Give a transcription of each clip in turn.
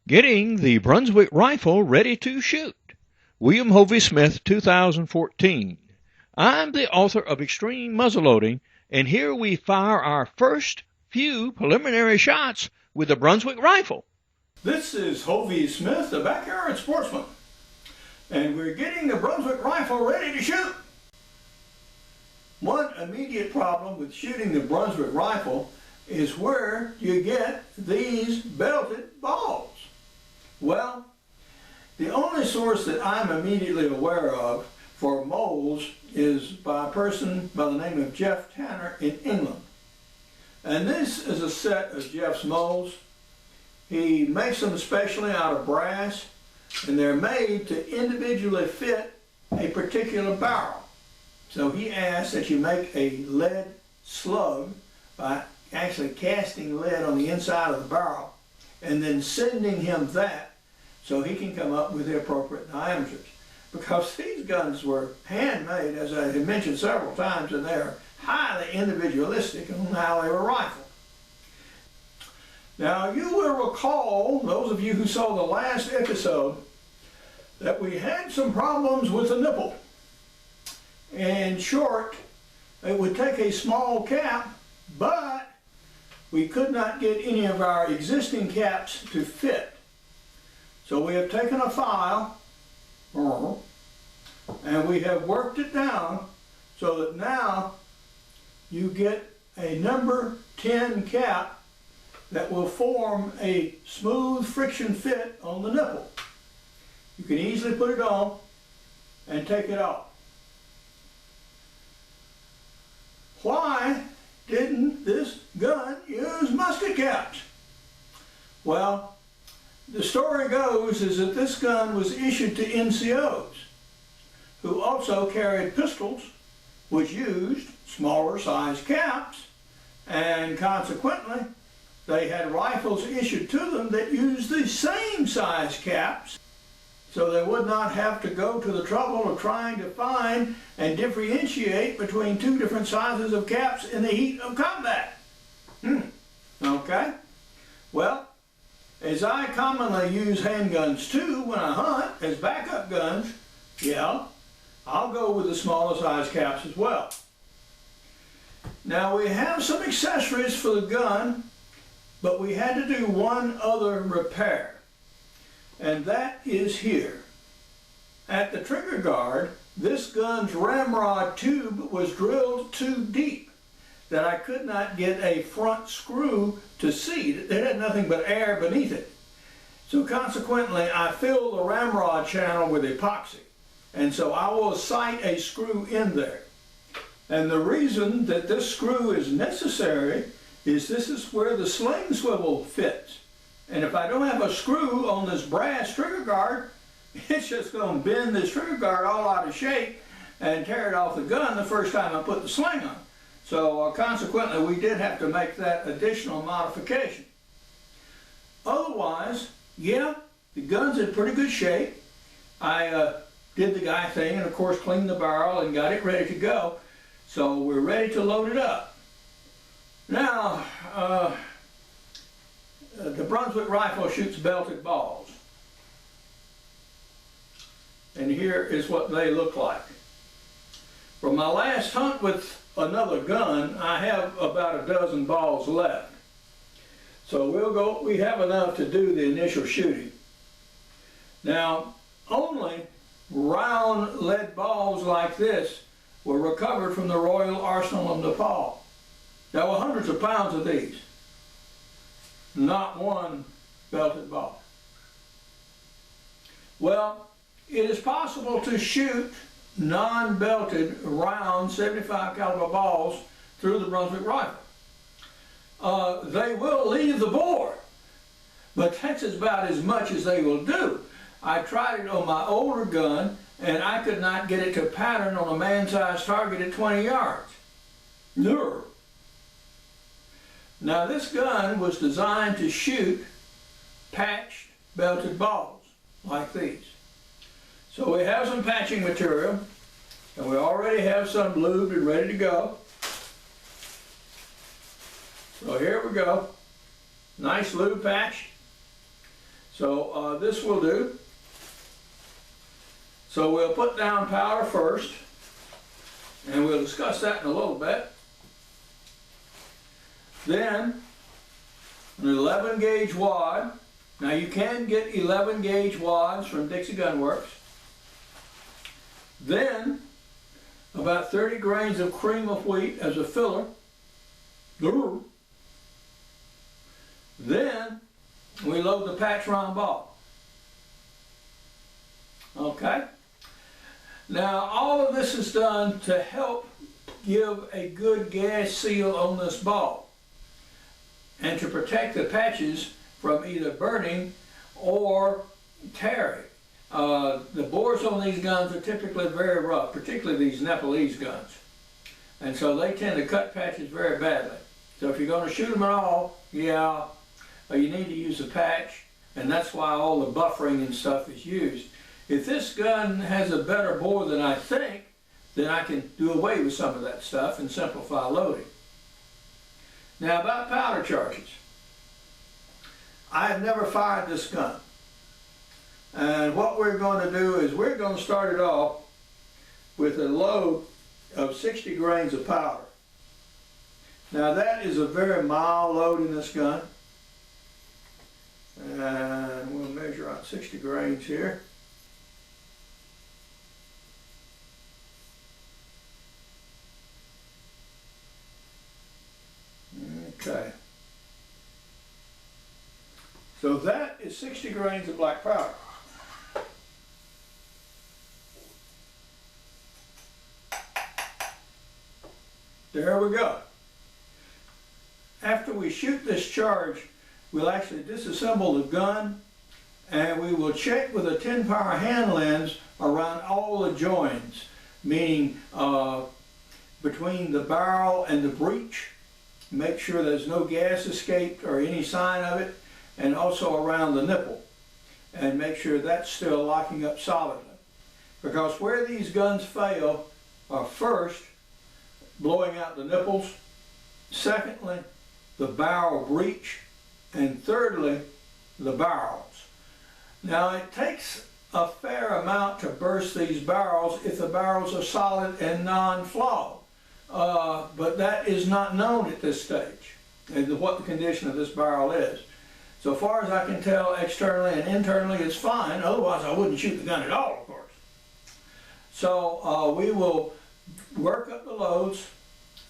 Getting the Brunswick rifle ready to shoot. William Hovey Smith, 2014. I'm the author of Extreme Muzzleloading, and here we fire our first few preliminary shots with the Brunswick rifle. This is Hovey Smith, the backyard sportsman, and we're getting the Brunswick rifle ready to shoot. One immediate problem with shooting the Brunswick rifle is where you get these belted balls. Well, the only source that I'm immediately aware of for moles is by a person by the name of Jeff Tanner in England. And this is a set of Jeff's moles. He makes them especially out of brass, and they're made to individually fit a particular barrel. So he asks that you make a lead slug by actually casting lead on the inside of the barrel and then sending him that so he can come up with the appropriate diameters. Because these guns were handmade, as I had mentioned several times, and they're highly individualistic on how they were rifled. Now you will recall, those of you who saw the last episode, that we had some problems with the nipple. In short, it would take a small cap, but we could not get any of our existing caps to fit. So we have taken a file and we have worked it down so that now you get a number 10 cap that will form a smooth friction fit on the nipple. You can easily put it on and take it off. Why didn't this gun use musket caps? Well, the story goes is that this gun was issued to NCOs who also carried pistols which used smaller size caps, and consequently they had rifles issued to them that used the same size caps, so they would not have to go to the trouble of trying to find and differentiate between two different sizes of caps in the heat of combat. Okay? Well, as I commonly use handguns too when I hunt as backup guns, yeah, I'll go with the smaller size caps as well. Now we have some accessories for the gun, but we had to do one other repair. And that is here. At the trigger guard, this gun's ramrod tube was drilled too deep that I could not get a front screw to seat. It had nothing but air beneath it. So consequently, I filled the ramrod channel with epoxy. And so I will sight a screw in there. And the reason that this screw is necessary is this is where the sling swivel fits. And if I don't have a screw on this brass trigger guard, it's just going to bend this trigger guard all out of shape and tear it off the gun the first time I put the sling on. So consequently, we did have to make that additional modification. Otherwise, yeah, the gun's in pretty good shape. I did the guy thing and of course cleaned the barrel and got it ready to go. So we're ready to load it up. Now, the Brunswick rifle shoots belted balls. And here is what they look like. From my last hunt with another gun, I have about a dozen balls left. So we have enough to do the initial shooting. Now, only round lead balls like this were recovered from the Royal Arsenal of Nepal. There were hundreds of pounds of these. Not one belted ball. Well, it is possible to shoot non-belted round 75 caliber balls through the Brunswick rifle. They will leave the bore, but that's about as much as they will do. I tried it on my older gun and I could not get it to pattern on a man-sized target at 20 yards. No. Now this gun was designed to shoot patched belted balls like these. So we have some patching material and we already have some lubed and ready to go. So here we go. Nice lube patch. So this will do. So we'll put down powder first, and we'll discuss that in a little bit. Then an 11 gauge wad. Now you can get 11 gauge wads from Dixie Gun Works. Then about 30 grains of cream of wheat as a filler. Then we load the patch round ball. Okay? Now all of this is done to help give a good gas seal on this ball and to protect the patches from either burning or tearing. The bores on these guns are typically very rough, particularly these Nepalese guns. And so they tend to cut patches very badly. So if you're going to shoot them at all, yeah, you need to use a patch, and that's why all the buffering and stuff is used. If this gun has a better bore than I think, then I can do away with some of that stuff and simplify loading. Now about powder charges. I have never fired this gun. And what we're going to do is we're going to start it off with a load of 60 grains of powder. Now that is a very mild load in this gun. And we'll measure out 60 grains here. Okay. So that is 60 grains of black powder. There we go. After we shoot this charge, we'll actually disassemble the gun, and we will check with a 10 power hand lens around all the joins, meaning between the barrel and the breech. Make sure there's no gas escaped or any sign of it, and also around the nipple, and make sure that's still locking up solidly. Because where these guns fail are first, blowing out the nipples, secondly, the barrel breech, and thirdly, the barrels. Now it takes a fair amount to burst these barrels if the barrels are solid and non-flawed. But that is not known at this stage, and what the condition of this barrel is. So far as I can tell, externally and internally it's fine, otherwise I wouldn't shoot the gun at all, of course. So we will work up the loads,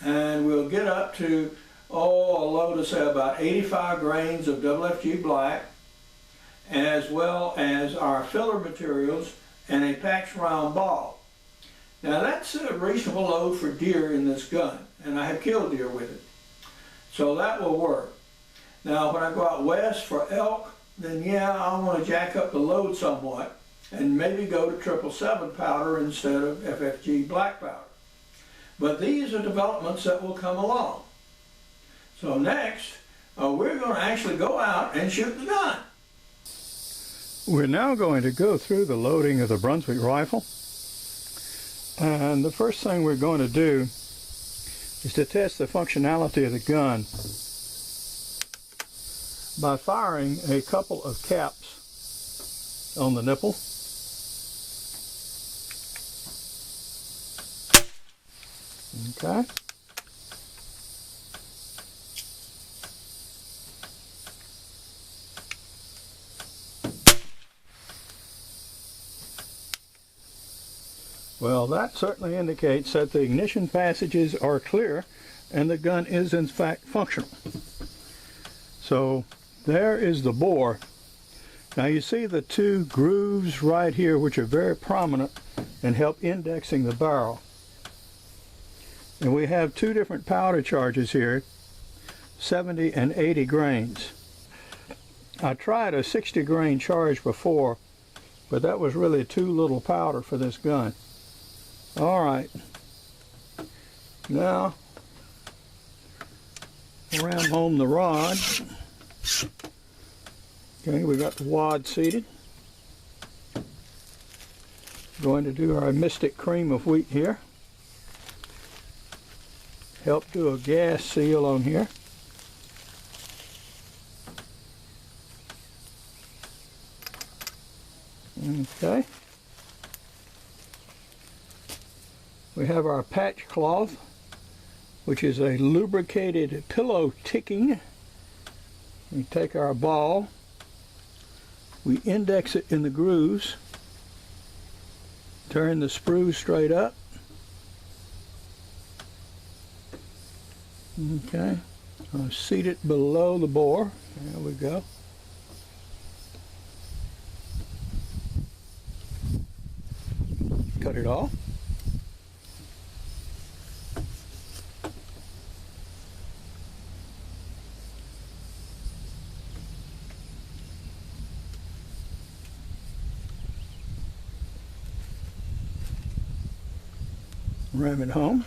and we'll get up to, a load of say about 85 grains of FFG black, as well as our filler materials and a patch round ball. Now that's a reasonable load for deer in this gun, and I have killed deer with it. So that will work. Now when I go out west for elk, then yeah, I want to jack up the load somewhat and maybe go to 777 powder instead of FFG black powder. But these are developments that will come along. So next, we're going to actually go out and shoot the gun. We're now going to go through the loading of the Brunswick rifle. And the first thing we're going to do is to test the functionality of the gun by firing a couple of caps on the nipple. Okay. Well, that certainly indicates that the ignition passages are clear and the gun is in fact functional. So there is the bore. Now you see the two grooves right here which are very prominent and help indexing the barrel. And we have two different powder charges here, 70 and 80 grains. I tried a 60 grain charge before, but that was really too little powder for this gun. All right, now ram home the rod. Okay, we got the wad seated. Going to do our Mystic cream of wheat here. Help do a gas seal on here. Okay. We have our patch cloth, which is a lubricated pillow ticking. We take our ball, we index it in the grooves, turn the sprue straight up. Okay, I'll seat it below the bore. There we go. Cut it off. Ram it home.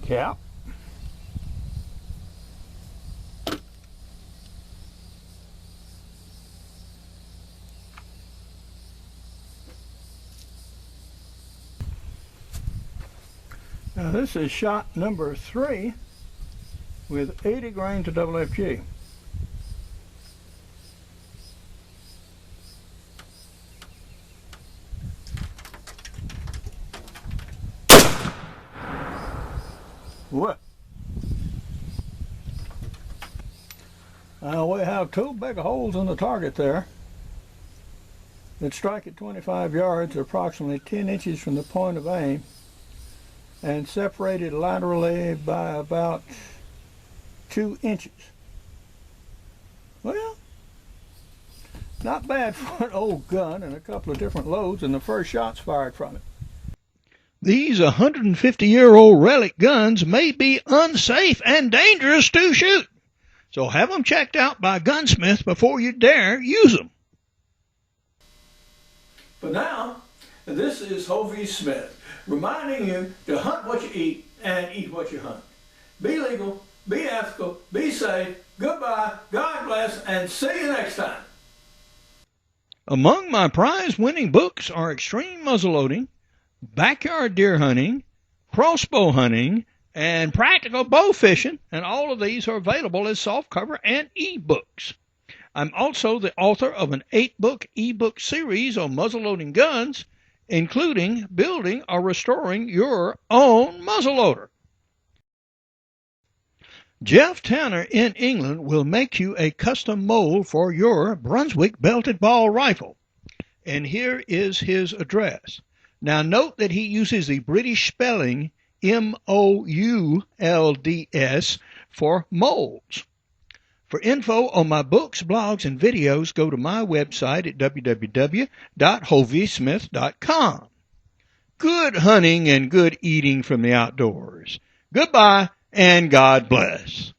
Cap. Now this is shot number 3 with 80 grains of FFG. What? We have 2 big holes in the target there that strike at 25 yards, approximately 10 inches from the point of aim, and separated laterally by about 2 inches. Well, not bad for an old gun and a couple of different loads, and the first shots fired from it. These 150-year-old relic guns may be unsafe and dangerous to shoot, so have them checked out by a gunsmith before you dare use them. But now, this is Hovey Smith, reminding you to hunt what you eat and eat what you hunt. Be legal, be ethical, be safe, goodbye, God bless, and see you next time. Among my prize-winning books are Extreme Muzzleloading, Backyard Deer Hunting, Crossbow Hunting, and Practical Bow Fishing, and all of these are available as softcover and e-books. I'm also the author of an 8-book e-book series on muzzleloading guns, including building or restoring your own muzzleloader. Jeff Tanner in England will make you a custom mold for your Brunswick belted ball rifle, and here is his address. Now note that he uses the British spelling M-O-U-L-D-S for molds. For info on my books, blogs, and videos, go to my website at www.hoveysmith.com. Good hunting and good eating from the outdoors. Goodbye and God bless.